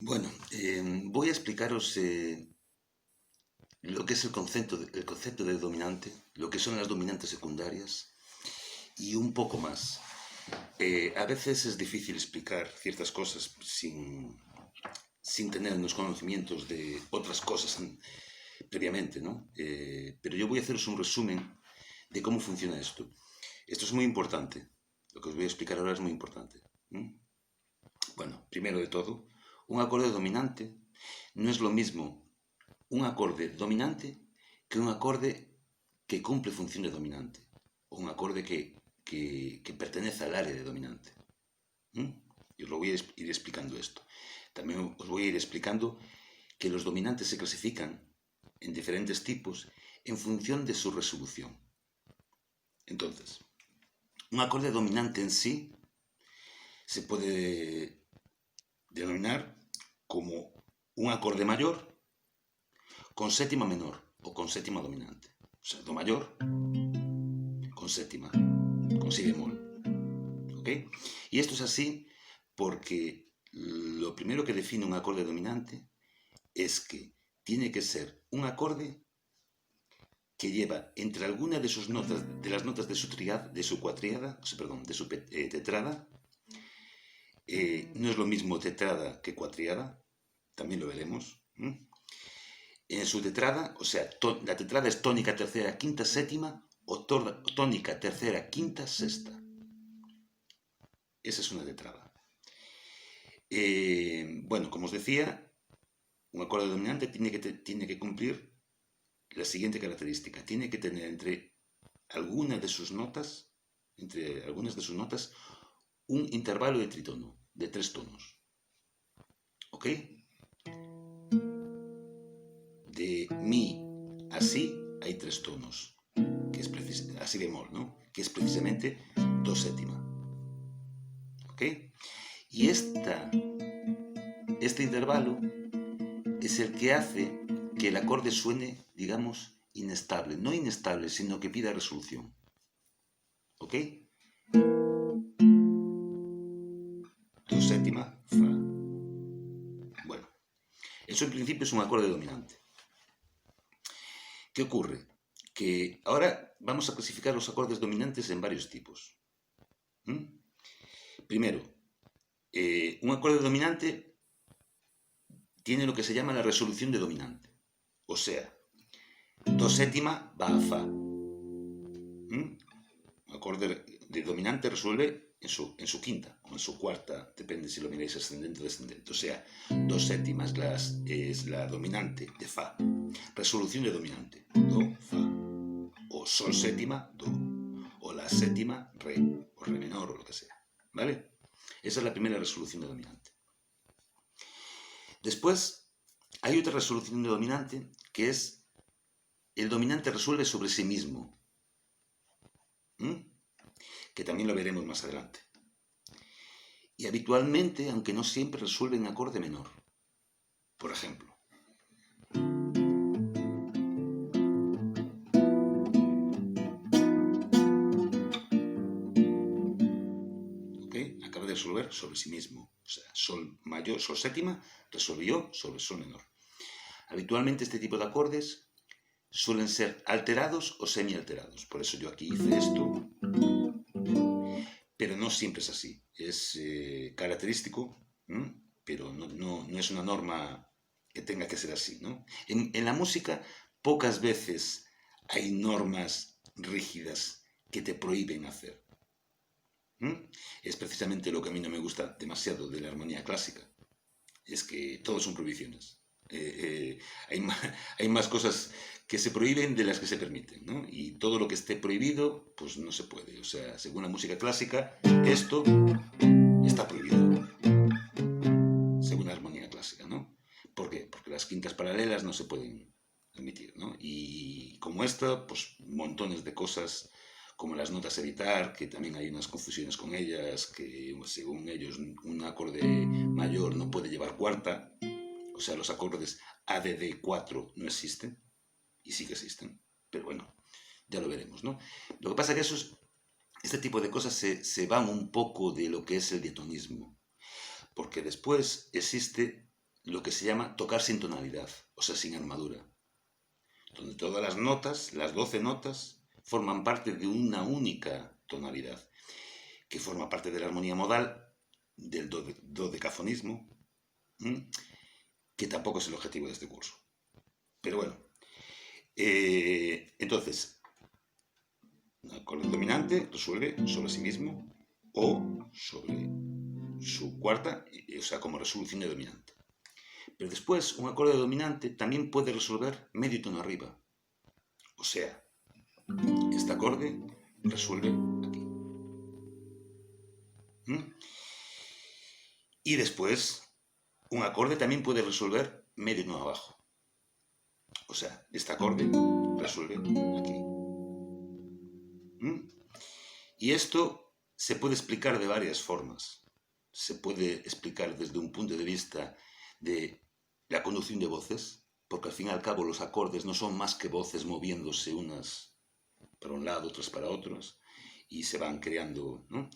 Bueno, voy a explicaros lo que es el concepto de dominante, lo que son las dominantes secundarias y un poco más. A veces es difícil explicar ciertas cosas sin tener unos conocimientos de otras cosas previamente, ¿no? Pero yo voy a haceros un resumen de cómo funciona esto. Esto es muy importante. Lo que os voy a explicar ahora es muy importante. ¿Mm? Bueno, primero de todo, un acorde dominante no es lo mismo un acorde dominante que un acorde que cumple función de dominante, o un acorde que pertenece al área de dominante. ¿Mm? Y os lo voy a ir explicando esto. También os voy a ir explicando que los dominantes se clasifican en diferentes tipos en función de su resolución. Entonces, un acorde dominante en sí se puede denominar como un acorde mayor con séptima menor o con séptima dominante. O sea, do mayor con séptima, con si bemol. ¿Ok? Y esto es así porque lo primero que define un acorde dominante es que tiene que ser un acorde que lleva entre alguna de sus notas, de las notas de su triada, de su cuatriada, o sea, perdón, de su tetrada. No es lo mismo tetrada que cuatriada, también lo veremos. En su tetrada, o sea, la tetrada es tónica, tercera, quinta, séptima, o tónica, tercera, quinta, sexta. Esa es una tetrada. Bueno, como os decía, un acorde dominante tiene que cumplir la siguiente característica. Tiene que tener entre algunas de sus notas, un intervalo de tritono, de 3 tonos. ¿Ok? De mi a si hay 3 tonos, que es así bemol, ¿no? Que es precisamente do séptima. ¿Ok? Y este intervalo es el que hace que el acorde suene, digamos, inestable. No inestable, sino que pida resolución. ¿Ok? Do séptima, fa. Bueno, eso en principio es un acorde dominante. ¿Qué ocurre? Que ahora vamos a clasificar los acordes dominantes en varios tipos. Primero, un acorde dominante tiene lo que se llama la resolución de dominante. O sea, do séptima va a fa. Un acorde de dominante resuelve en su quinta o en su cuarta, depende si lo miráis ascendente o descendente. O sea, do séptima es la dominante de fa. Resolución de dominante, do, fa. O sol séptima, do. O la séptima, re. O re menor o lo que sea. ¿Vale? Esa es la primera resolución de dominante. Después, hay otra resolución de dominante que es el dominante resuelve sobre sí mismo. Que también lo veremos más adelante. Y habitualmente, aunque no siempre, resuelve en acorde menor. Por ejemplo, ¿okay? Acaba de resolver sobre sí mismo. O sea, sol mayor, sol séptima, resolvió sobre sol menor. Habitualmente este tipo de acordes suelen ser alterados o semi-alterados. Por eso yo aquí hice esto. Pero no siempre es así. Es característico, pero no es una norma que tenga que ser así, ¿no? En la música pocas veces hay normas rígidas que te prohíben hacer. Es precisamente lo que a mí no me gusta demasiado de la armonía clásica. Es que todo son prohibiciones. Hay más cosas que se prohíben de las que se permiten, ¿no? Y todo lo que esté prohibido, pues no se puede. O sea, según la música clásica, esto está prohibido, según la armonía clásica, ¿no? ¿Por qué? Porque las quintas paralelas no se pueden emitir, ¿no? Y como esta, pues montones de cosas, como las notas evitar, que también hay unas confusiones con ellas, que según ellos un acorde mayor no puede llevar cuarta, o sea, los acordes ADD4 no existen, y sí que existen, pero bueno, ya lo veremos, ¿no? Lo que pasa es que este tipo de cosas se van un poco de lo que es el diatonismo, porque después existe lo que se llama tocar sin tonalidad, o sea, sin armadura, donde todas las notas, las 12 notas, forman parte de una única tonalidad, que forma parte de la armonía modal, del dodecafonismo, que tampoco es el objetivo de este curso. Pero bueno, entonces, un acorde dominante resuelve sobre sí mismo o sobre su cuarta, o sea, como resolución de dominante. Pero después, un acorde dominante también puede resolver medio tono arriba. O sea, este acorde resuelve aquí. Y después, un acorde también puede resolver medio tono abajo. O sea, este acorde resuelve aquí. Y esto se puede explicar de varias formas. Se puede explicar desde un punto de vista de la conducción de voces, porque al fin y al cabo los acordes no son más que voces moviéndose unas para un lado, otras para otros, y se van creando, ¿no?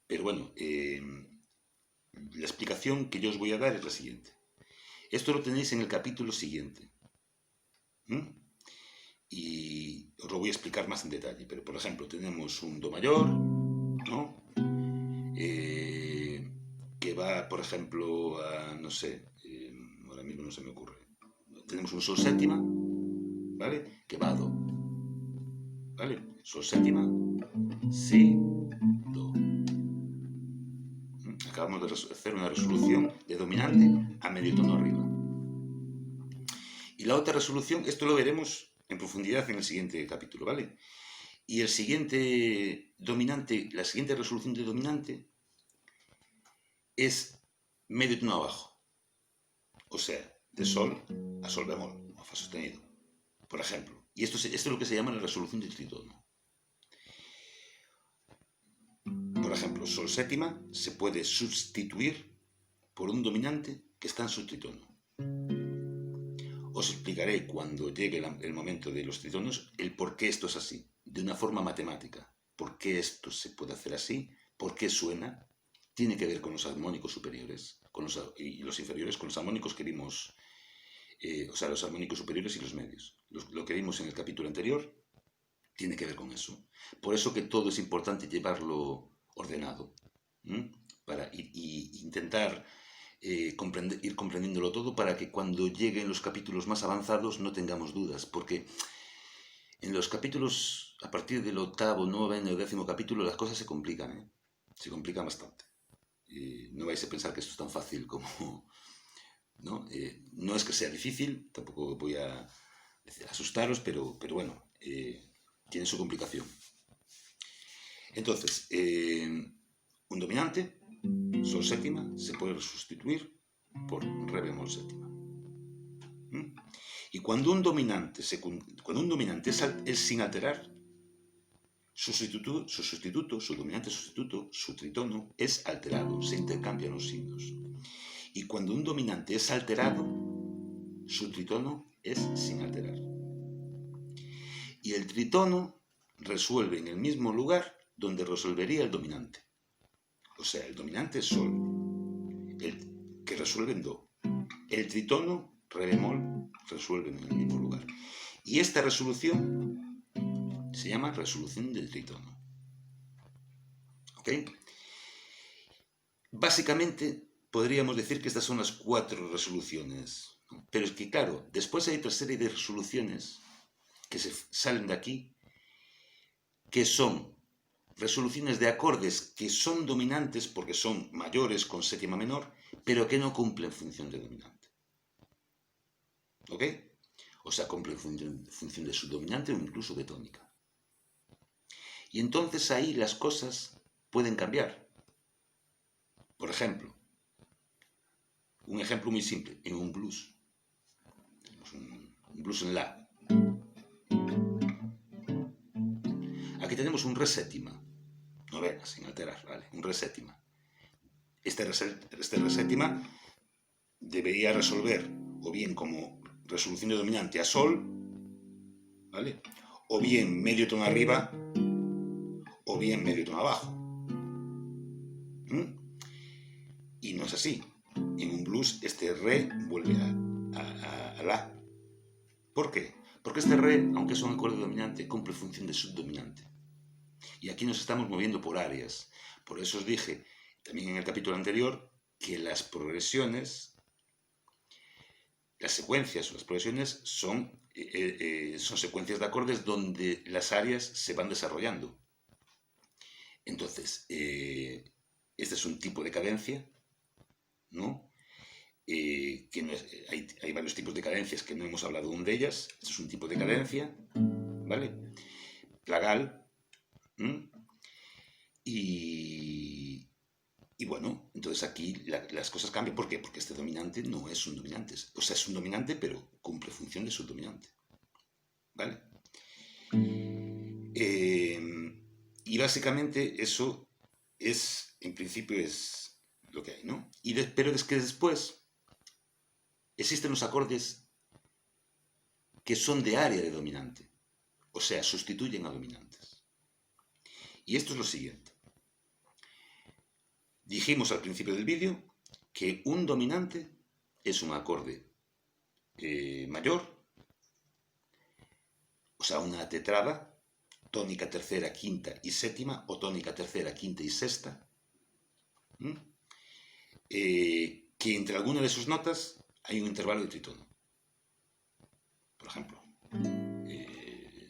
Pero bueno, la explicación que yo os voy a dar es la siguiente. Esto lo tenéis en el capítulo siguiente. Y os lo voy a explicar más en detalle. Pero, por ejemplo, tenemos un Do mayor, ¿no? Que va, por ejemplo, a, no sé, ahora mismo no se me ocurre. Tenemos un Sol séptima, ¿vale? Que va a Do, ¿vale? Sol séptima, Si, Do. Acabamos de hacer una resolución de dominante a medio tono arriba. Y la otra resolución, esto lo veremos en profundidad en el siguiente capítulo, ¿vale? Y el siguiente dominante, la siguiente resolución de dominante es medio tono abajo. O sea, de Sol a Sol bemol, a Fa sostenido, por ejemplo. Y esto es lo que se llama la resolución de tritono. Por ejemplo, Sol séptima se puede sustituir por un dominante que está en su tritono. Os explicaré cuando llegue el momento de los tritonos el por qué esto es así, de una forma matemática. ¿Por qué esto se puede hacer así? ¿Por qué suena? Tiene que ver con los armónicos superiores y los inferiores, con los armónicos que vimos, o sea, los armónicos superiores y los medios. Lo que vimos en el capítulo anterior tiene que ver con eso. Por eso que todo es importante llevarlo ordenado, para intentar ir comprendiéndolo todo para que cuando lleguen los capítulos más avanzados no tengamos dudas, porque en los capítulos, a partir del 8º, 9º, 10º capítulo, las cosas se complican, se complican bastante. No vais a pensar que esto es tan fácil como... No, no es que sea difícil, tampoco voy a asustaros, pero bueno, tiene su complicación. Entonces, un dominante, Sol séptima, se puede sustituir por Re bemol séptima. Y cuando un dominante es sin alterar, su dominante sustituto, su tritono, es alterado, se intercambian los signos. Y cuando un dominante es alterado, su tritono es sin alterar. Y el tritono resuelve en el mismo lugar donde resolvería el dominante. O sea, el dominante es Sol, el que resuelve en Do. El tritono, Re bemol, resuelve en el mismo lugar. Y esta resolución se llama resolución del tritono. ¿Ok? Básicamente, podríamos decir que estas son las 4 resoluciones. Pero es que, claro, después hay otra serie de resoluciones que se salen de aquí, que son resoluciones de acordes que son dominantes porque son mayores con séptima menor, pero que no cumplen función de dominante. ¿Ok? O sea, cumplen función de subdominante o incluso de tónica. Y entonces ahí las cosas pueden cambiar. Por ejemplo, un ejemplo muy simple, en un blues. Tenemos un blues en La. Aquí tenemos un Re séptima, novena, sin alterar, ¿vale? Un Re séptima. Este Re séptima debería resolver o bien como resolución de dominante a Sol, ¿vale? O bien medio tono arriba, o bien medio tono abajo. Y no es así. En un blues este re vuelve a la. ¿Por qué? Porque este re, aunque es un acorde dominante, cumple función de subdominante. Y aquí nos estamos moviendo por áreas. Por eso os dije, también en el capítulo anterior, que las progresiones, las secuencias o las progresiones son secuencias de acordes donde las áreas se van desarrollando. Entonces, este es un tipo de cadencia, ¿no? Que no es, hay varios tipos de cadencias que no hemos hablado aún de ellas. Este es un tipo de cadencia, ¿vale? Plagal. Y bueno, entonces aquí las cosas cambian. ¿Por qué? Porque este dominante no es un dominante. O sea, es un dominante, pero cumple función de subdominante. ¿Vale? Y básicamente eso es, en principio, es lo que hay, ¿no? Pero es que después existen los acordes que son de área de dominante. O sea, sustituyen a dominantes. Y esto es lo siguiente. Dijimos al principio del vídeo que un dominante es un acorde mayor, o sea, una tetrada, tónica, tercera, quinta y séptima, o tónica, tercera, quinta y sexta, que entre alguna de sus notas hay un intervalo de tritono. Por ejemplo,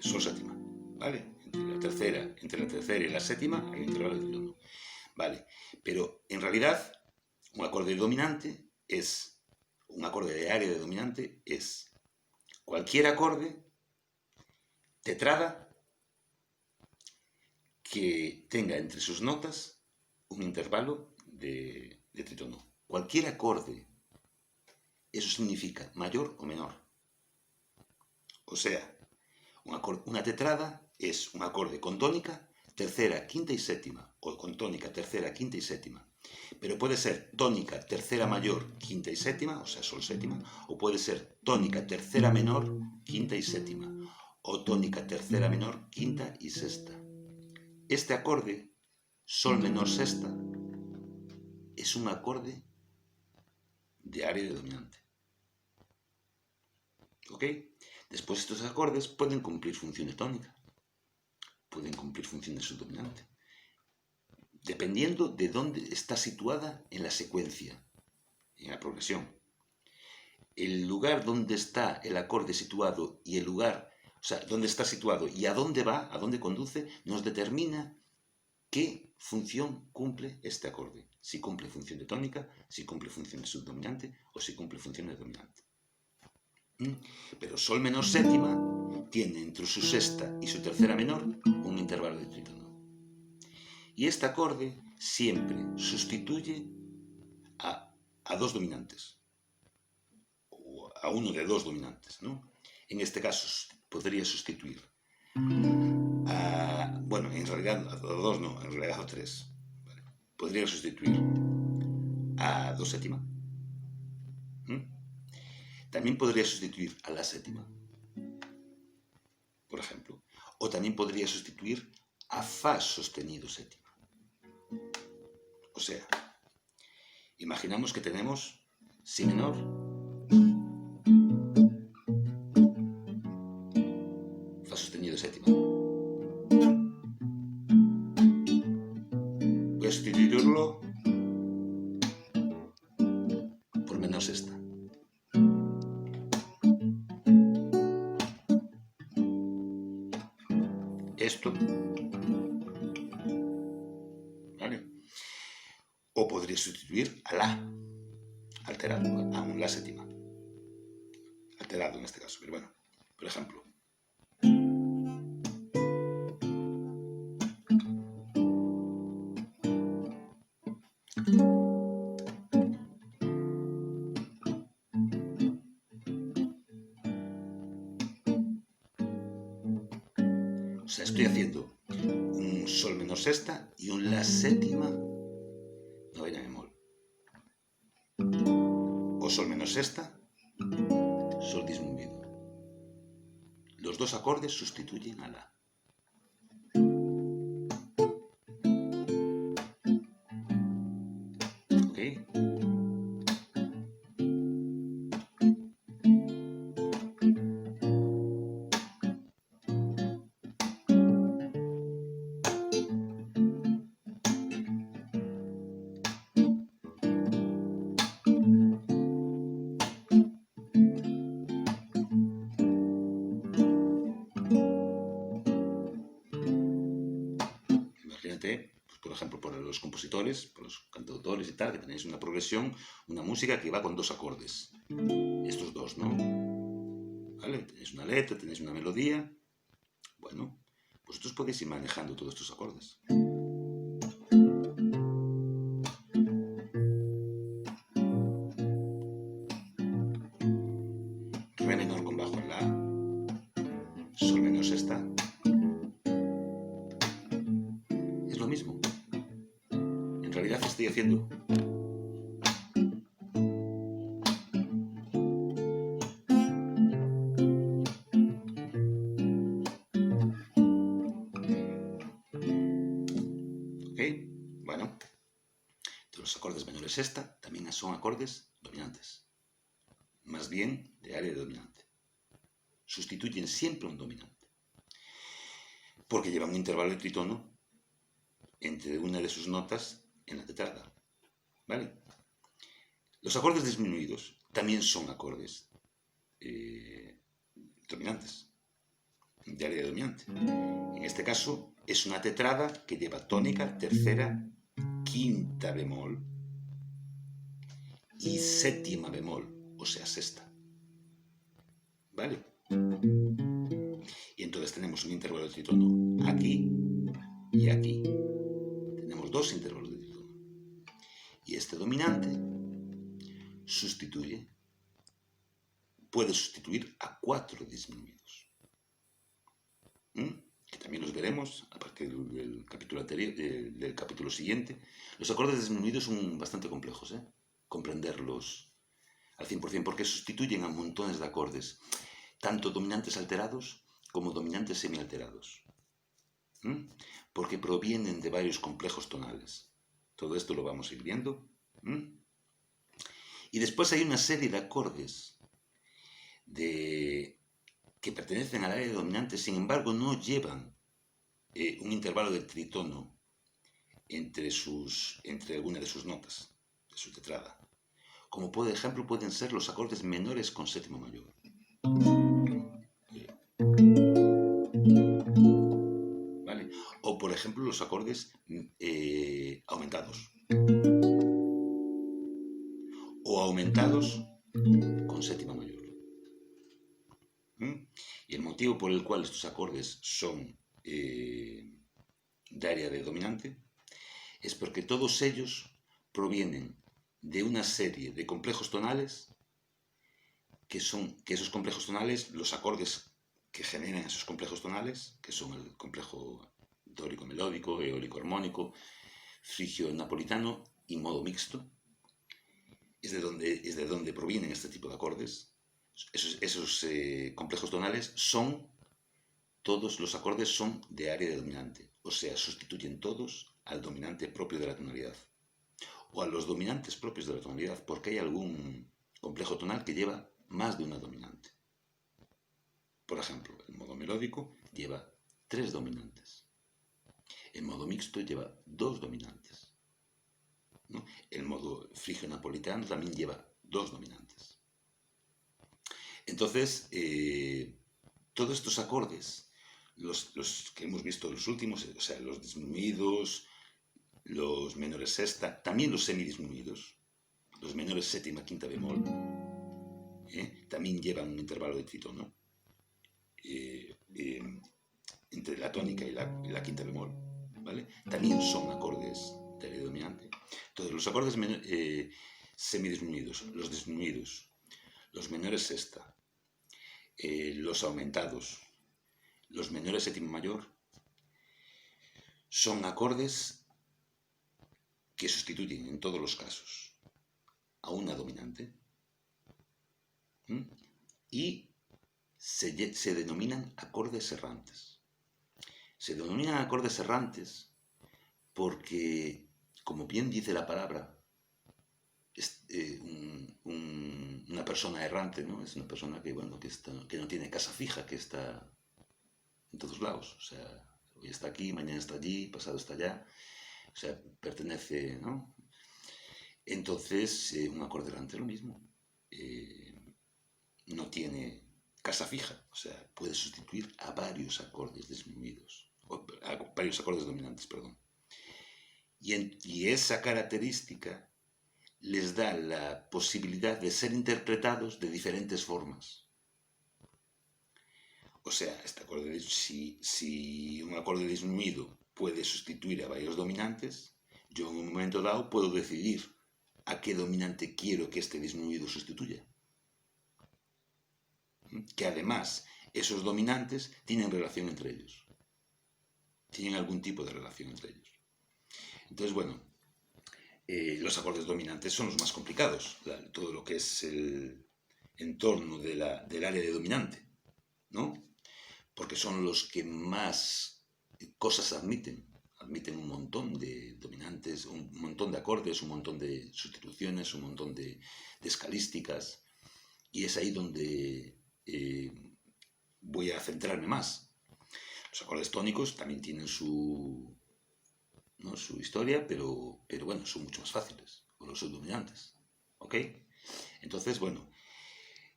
sol séptima, ¿vale? Entre la tercera y la séptima hay un intervalo de tritono. Vale, pero en realidad un acorde dominante es, un acorde de área de dominante es cualquier acorde tetrada que tenga entre sus notas un intervalo de tritono. Cualquier acorde, eso significa mayor o menor. O sea, una tetrada es un acorde con tónica, tercera, quinta y séptima, o con tónica, tercera, quinta y séptima. Pero puede ser tónica, tercera mayor, quinta y séptima, o sea, sol séptima, o puede ser tónica, tercera menor, quinta y séptima, o tónica, tercera menor, quinta y sexta. Este acorde, sol menor sexta, es un acorde de área de dominante. ¿Ok? Después estos acordes pueden cumplir función de tónica, pueden cumplir función de subdominante, dependiendo de dónde está situada en la secuencia, en la progresión. El lugar donde está el acorde situado y el lugar, o sea, donde está situado y a dónde va, a dónde conduce, nos determina qué función cumple este acorde. Si cumple función de tónica, si cumple función de subdominante o si cumple función de dominante. Pero sol menor séptima tiene entre su sexta y su tercera menor un intervalo de trítono. Y este acorde siempre sustituye a dos dominantes, o a uno de dos dominantes, ¿no? En este caso podría sustituir bueno, en realidad a dos no, en realidad a tres. ¿Vale? Podría sustituir a do séptima. También podría sustituir a la séptima, por ejemplo. O también podría sustituir a fa sostenido séptima. O sea, imaginamos que tenemos si menor, fa sostenido séptima. Voy a sustituirlo por menor sexta. Esto, ¿vale? O podría sustituir a la, alterado, a un la séptima. Alterado en este caso, pero bueno, por ejemplo. O sea, estoy haciendo un sol menor sexta y un la séptima novena bemol. O sol menor sexta, sol disminuido. Los dos acordes sustituyen a la. ¿Ok? simplemente, pues, por ejemplo, por los compositores, por los cantautores y tal, que tenéis una progresión, una música que va con dos acordes. Estos dos, ¿no? ¿Vale? Tenéis una letra, tenéis una melodía. Bueno, vosotros podéis ir manejando todos estos acordes. Re menor con bajo en la, sol menor sexta. Es lo mismo. En realidad estoy haciendo. ¿Ok? Bueno, los acordes menores sexta también son acordes dominantes. Más bien de área dominante. Sustituyen siempre un dominante. Porque llevan un intervalo de tritono entre una de sus notas en la tetrada. ¿Vale? Los acordes disminuidos también son acordes dominantes, de área dominante. En este caso es una tetrada que lleva tónica, tercera, quinta bemol y séptima bemol, o sea, sexta. ¿Vale? Y entonces tenemos un intervalo de tritono aquí y aquí. Tenemos dos intervalos de tritono. Y este dominante puede sustituir a cuatro disminuidos. Que también los veremos a partir del capítulo anterior, del capítulo siguiente. Los acordes disminuidos son bastante complejos, comprenderlos al 100%, porque sustituyen a montones de acordes, tanto dominantes alterados como dominantes semialterados, porque provienen de varios complejos tonales. Todo esto lo vamos a ir viendo. Y después hay una serie de acordes que pertenecen al área dominante, sin embargo no llevan un intervalo de tritono entre alguna de sus notas, de su tetrada. Como por ejemplo pueden ser los acordes menores con séptima mayor. ¿Vale? O por ejemplo los acordes aumentados. O aumentados con séptima mayor. Y el motivo por el cual estos acordes son de área de dominante es porque todos ellos provienen de una serie de complejos tonales que esos complejos tonales, los acordes que generan esos complejos tonales, que son el complejo dórico-melódico, eólico-armónico, frigio-napolitano y modo mixto, es de donde provienen este tipo de acordes. Esos complejos tonales todos los acordes son de área de dominante, o sea, sustituyen todos al dominante propio de la tonalidad, o a los dominantes propios de la tonalidad, porque hay algún complejo tonal que lleva más de una dominante. Por ejemplo, el modo melódico lleva 3 dominantes. El modo mixto lleva 2 dominantes. ¿No? El modo frigio-napolitano también lleva 2 dominantes. Entonces, todos estos acordes, los que hemos visto los últimos, o sea, los disminuidos, los menores sexta, también los semidisminuidos, los menores séptima, quinta bemol, también llevan un intervalo de tritono entre la tónica y la quinta bemol, ¿vale? También son acordes de área dominante. Entonces, los acordes semidisminuidos, los disminuidos, los menores sexta, los aumentados, los menores séptima mayor, son acordes que sustituyen en todos los casos a una dominante y se denominan acordes errantes. Se denominan acordes errantes porque, como bien dice la palabra, es una persona errante, ¿no? Es una persona que no tiene casa fija, que está en todos lados. O sea, hoy está aquí, mañana está allí, pasado está allá. O sea, pertenece, ¿no? Entonces, un acorde errante es lo mismo. No tiene casa fija, o sea, puede sustituir a varios acordes disminuidos, a varios acordes dominantes, perdón. Y esa característica les da la posibilidad de ser interpretados de diferentes formas. O sea, si un acorde disminuido puede sustituir a varios dominantes, yo en un momento dado puedo decidir a qué dominante quiero que este disminuido sustituya. Que además esos dominantes tienen relación entre ellos. Tienen algún tipo de relación entre ellos. Entonces, bueno, los acordes dominantes son los más complicados. Todo lo que es el entorno del área de dominante, ¿no? Porque son los que más cosas admiten. Admiten un montón de dominantes, un montón de acordes, un montón de sustituciones, un montón de escalísticas. Y es ahí donde voy a centrarme más. Los acordes tónicos también tienen su historia, pero bueno, son mucho más fáciles, o los subdominantes. ¿Ok? Entonces, bueno,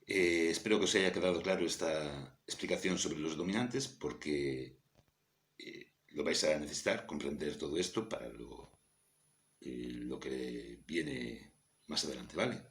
espero que os haya quedado claro esta explicación sobre los dominantes, porque lo vais a necesitar, comprender todo esto para lo que viene más adelante, ¿vale?